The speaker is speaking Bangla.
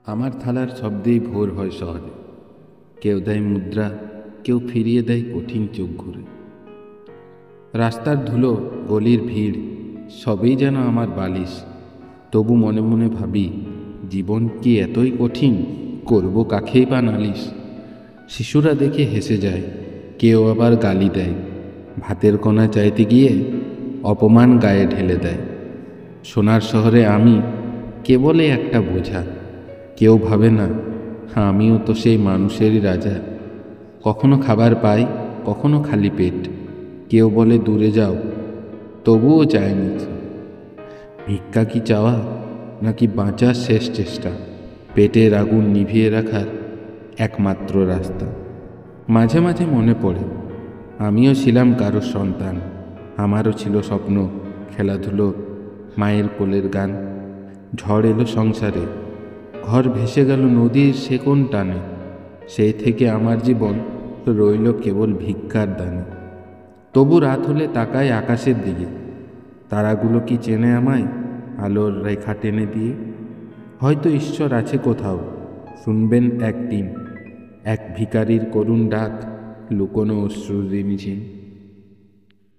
আমার থালার শব্দেই ভোর হয় শহরে। কেউ দেয় মুদ্রা, কেউ ফিরিয়ে দেয় কঠিন চোখ ঘুরে। রাস্তার ধুলো, গলির ভিড়, সবই যেন আমার বালিশ। তবু মনে মনে ভাবি, জীবন কি এতই কঠিন? করব কাকেই বা নালিশ। শিশুরা দেখে হেসে যায়, কেউ আবার গালি দেয়। ভাতের কণা চাইতে গিয়ে অপমান গায়ে ঢেলে দেয়। সোনার শহরে আমি কেবলই একটা বোঝা। কেউ ভাবে না আমিও তো সেই মানুষেরই রাজা। কখনো খাবার পাই, কখনো খালি পেট। কেউ বলে দূরে যাও, তবুও যায় নিচে। ভিক্ষা কি চাওয়া, নাকি বাঁচার শেষ চেষ্টা? পেটের আগুন নিভিয়ে রাখার একমাত্র রাস্তা। মাঝে মাঝে মনে পড়ে, আমিও ছিলাম কারোর সন্তান। আমারও ছিল স্বপ্ন, খেলাধুলো, মায়ের কোলের গান। ঝড় এলো সংসারে, ঘর ভেসে গেল নদীর সে কোন টানে। সেই থেকে আমার জীবন রইল কেবল ভিক্ষার দানে। তবু রাত হলে তাকাই আকাশের দিকে, তারাগুলো কি চেনে আমায় আলোর রেখা টেনে দিয়ে? হয়তো ঈশ্বর আছে কোথাও, শুনবেন একদিন এক ভিখারির করুণ ডাক, লুকোনো অশ্রুর রিমঝিম।